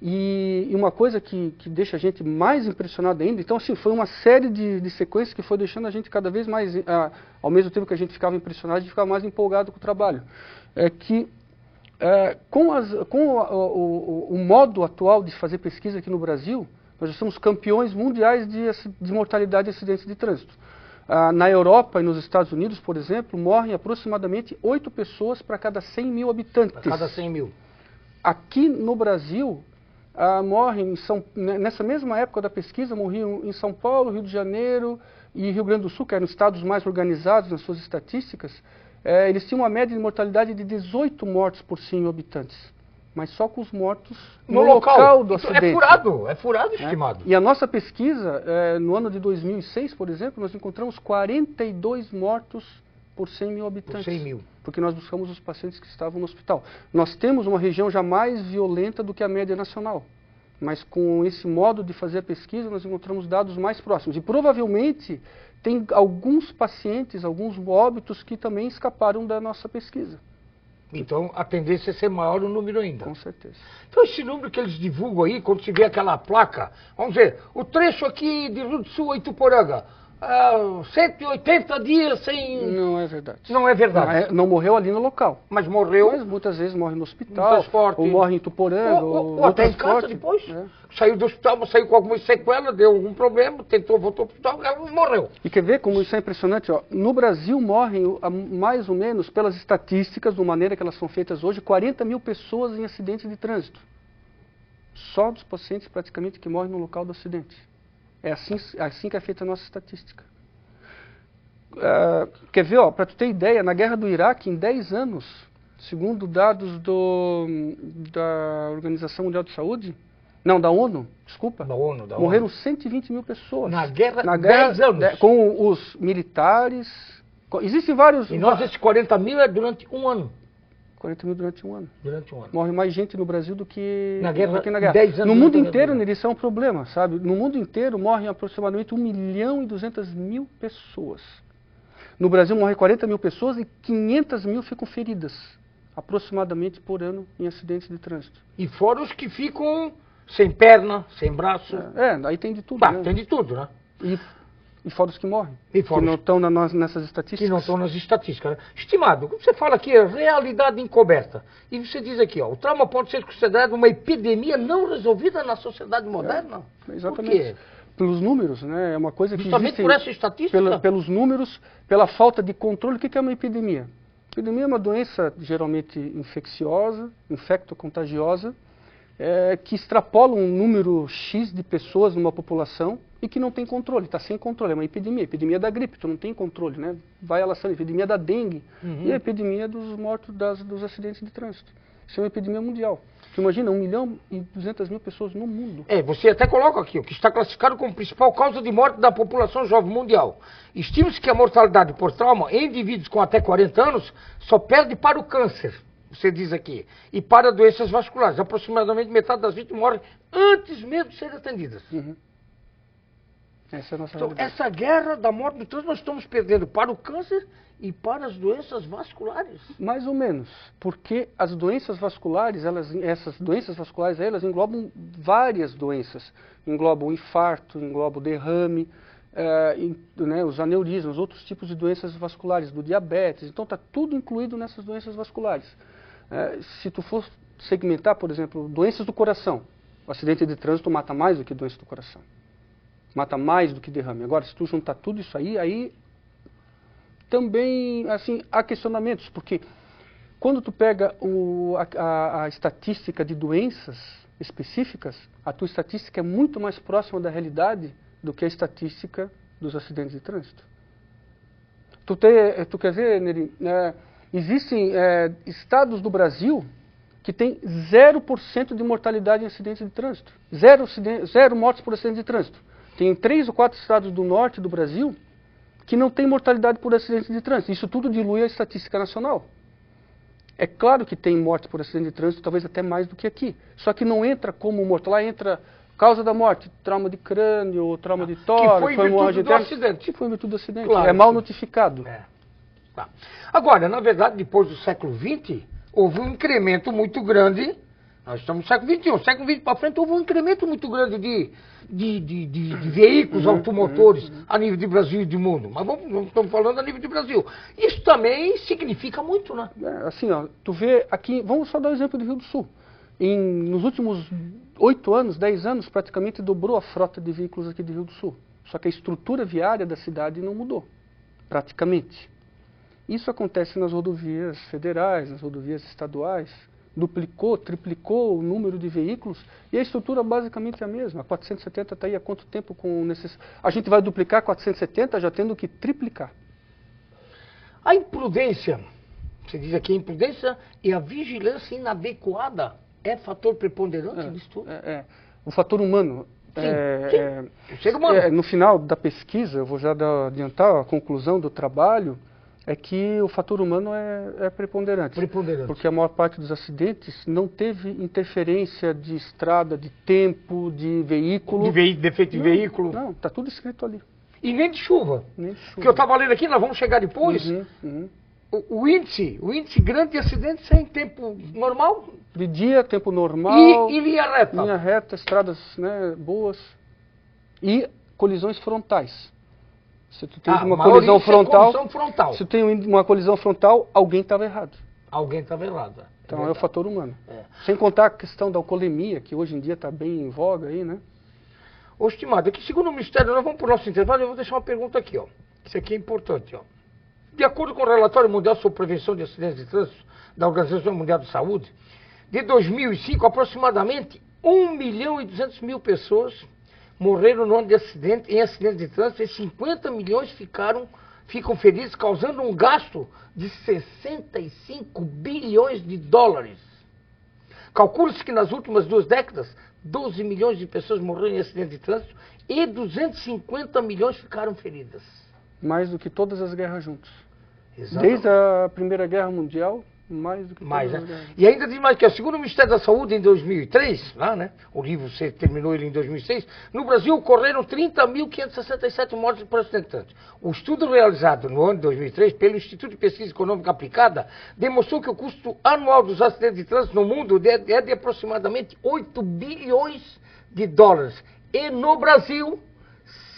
E uma coisa que deixa a gente mais impressionado ainda, então assim, foi uma série de sequências que foi deixando a gente cada vez mais, ao mesmo tempo que a gente ficava impressionado, a gente ficava mais empolgado com o trabalho. É que com o modo atual de fazer pesquisa aqui no Brasil, nós já somos campeões mundiais de mortalidade e acidentes de trânsito. Na Europa e nos Estados Unidos, por exemplo, morrem aproximadamente 8 pessoas para cada 100 mil habitantes. Para cada 100 mil. Aqui no Brasil, morrem, nessa mesma época da pesquisa, morriam em São Paulo, Rio de Janeiro e Rio Grande do Sul, que eram estados mais organizados nas suas estatísticas, eles tinham uma média de mortalidade de 18 mortes por 100 mil habitantes. Mas só com os mortos no local do acidente. É furado, estimado. E a nossa pesquisa, no ano de 2006, por exemplo, nós encontramos 42 mortos por 100 mil habitantes. Por 100 mil. Porque nós buscamos os pacientes que estavam no hospital. Nós temos uma região já mais violenta do que a média nacional. Mas com esse modo de fazer a pesquisa, nós encontramos dados mais próximos. E provavelmente tem alguns pacientes, alguns óbitos que também escaparam da nossa pesquisa. Então a tendência é ser maior o número ainda. Com certeza. Então esse número que eles divulgam aí, quando se vê aquela placa, vamos ver, o trecho aqui de Rio do Sul a Ituporanga, 180 dias sem... Não é verdade. Não é verdade. Não morreu ali no local. Mas morreu... Mas muitas vezes morre no hospital, ou morre em Ituporanga, ou até em casa depois. Saiu do hospital, mas saiu com alguma sequela, deu algum problema, voltou para o hospital e morreu. E quer ver como isso é impressionante? No Brasil morrem, mais ou menos, pelas estatísticas, de maneira que elas são feitas hoje, 40 mil pessoas em acidentes de trânsito. Só dos pacientes praticamente que morrem no local do acidente. É assim que é feita a nossa estatística. Quer ver, para tu ter ideia, na guerra do Iraque, em 10 anos, segundo dados da Organização Mundial de Saúde, não, da ONU, desculpa, morreram 120 mil pessoas. Na guerra, 10 anos. Com os militares, existem vários... E nós, esses 40 mil é durante um ano. 40 mil durante um ano. Durante um ano. Morre mais gente no Brasil do que na guerra. 10 anos no mundo inteiro, isso é um problema, sabe? No mundo inteiro morrem aproximadamente 1.200.000 pessoas. No Brasil morrem 40 mil pessoas e 500 mil ficam feridas, aproximadamente por ano, em acidentes de trânsito. E fora os que ficam sem perna, sem braço. Aí tem de tudo. Né? Tem de tudo, né? E fora os que morrem, que não estão nessas estatísticas. Que não estão nas estatísticas. Né? Estimado, você fala aqui é realidade encoberta. E você diz aqui, o trauma pode ser considerado uma epidemia não resolvida na sociedade moderna? Exatamente. Por quê? Pelos números, né? É uma coisa que justamente por essa estatística? Pelos números, pela falta de controle. O que é uma epidemia? Epidemia é uma doença geralmente infecciosa, infecto-contagiosa, que extrapola um número X de pessoas numa população e que não tem controle, está sem controle. É uma epidemia, epidemia da gripe, tu não tem controle, né? Vai alastrando, epidemia da dengue e a epidemia dos mortos dos acidentes de trânsito. Isso é uma epidemia mundial. Tu imagina, 1.200.000 pessoas no mundo. Você até coloca aqui, o que está classificado como principal causa de morte da população jovem mundial. Estima-se que a mortalidade por trauma em indivíduos com até 40 anos só perde para o câncer. Você diz aqui, e para doenças vasculares. Aproximadamente metade das vítimas morrem antes mesmo de serem atendidas. Essa é a nossa então, realidade. essa guerra da morte de todos nós estamos perdendo para o câncer e para as doenças vasculares. Mais ou menos, porque as doenças vasculares, essas doenças vasculares, elas englobam várias doenças. Englobam o infarto, englobam o derrame, os aneurismas, outros tipos de doenças vasculares, do diabetes. Então está tudo incluído nessas doenças vasculares. Se tu for segmentar, por exemplo, doenças do coração, o acidente de trânsito mata mais do que doença do coração. Mata mais do que derrame. Agora, se tu juntar tudo isso aí também, assim, há questionamentos, porque quando tu pega a estatística de doenças específicas, a tua estatística é muito mais próxima da realidade do que a estatística dos acidentes de trânsito. Tu quer ver, Neri, existem estados do Brasil que tem 0% de mortalidade em acidentes de trânsito. Zero mortes por acidente de trânsito. Tem 3 ou 4 estados do norte do Brasil que não tem mortalidade por acidente de trânsito. Isso tudo dilui a estatística nacional. É claro que tem morte por acidente de trânsito, talvez até mais do que aqui. Só que não entra como morte. Lá entra causa da morte, trauma de crânio, trauma de tórax, foi em virtude do acidente. Que foi em virtude do acidente. Claro, é mal notificado. Agora, na verdade, depois do século XX, houve um incremento muito grande Nós estamos no século XXI. Século XX para frente houve um incremento muito grande de veículos automotores a nível de Brasil e de mundo. Mas estamos falando a nível de Brasil. Isso também significa muito, né? Assim, ó, tu vê aqui, vamos só dar o exemplo do Rio do Sul. Nos últimos 8 anos, 10 anos, praticamente dobrou a frota de veículos aqui do Rio do Sul. Só que a estrutura viária da cidade não mudou, praticamente. Isso acontece nas rodovias federais, nas rodovias estaduais. Duplicou, triplicou o número de veículos e a estrutura basicamente é a mesma. A 470 está aí há quanto tempo com necessidade? A gente vai duplicar a 470 já tendo que triplicar. A imprudência, você diz aqui, a imprudência e a vigilância inadequada é fator preponderante disso tudo? O fator humano. O ser humano. No final da pesquisa, eu vou já adiantar a conclusão do trabalho, é que o fator humano é preponderante. Porque a maior parte dos acidentes não teve interferência de estrada, de tempo, de veículo. Defeito de veículo? Não, está tudo escrito ali. E nem de chuva? Nem de chuva. Porque eu estava lendo aqui, nós vamos chegar depois. O índice grande de acidentes é em tempo normal? De dia, tempo normal. E linha reta? Linha reta, estradas, né, boas. E colisões frontais. Se tu tem uma colisão frontal, se tu tem uma colisão frontal, alguém estava errado. Alguém estava errado. Então é o fator humano. Sem contar a questão da alcoolemia, que hoje em dia está bem em voga aí, né? Ô, estimado, aqui segundo o Ministério, nós vamos para o nosso intervalo, eu vou deixar uma pergunta aqui, ó. Isso aqui é importante, ó. De acordo com o Relatório Mundial sobre Prevenção de Acidentes de Trânsito da Organização Mundial de Saúde, de 2005, aproximadamente 1.200.000 pessoas morreram no ano em acidentes de trânsito e 50 milhões ficam feridos, causando um gasto de 65 bilhões de dólares. Calcula-se que nas últimas 2 décadas, 12 milhões de pessoas morreram em acidentes de trânsito e 250 milhões ficaram feridas. Mais do que todas as guerras juntas. Exatamente. Desde a Primeira Guerra Mundial, mais do que todas as guerras. E ainda diz mais que, segundo o Ministério da Saúde, em 2003, lá, né, o livro você terminou ele em 2006, no Brasil ocorreram 30.567 mortes por acidentes. O estudo realizado no ano de 2003 pelo Instituto de Pesquisa Econômica Aplicada demonstrou que o custo anual dos acidentes de trânsito no mundo é de aproximadamente 8 bilhões de dólares. E no Brasil,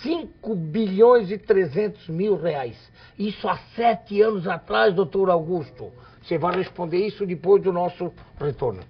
5 bilhões e 300 mil reais. Isso há 7 anos atrás, doutor Augusto. Você vai responder isso depois do nosso retorno.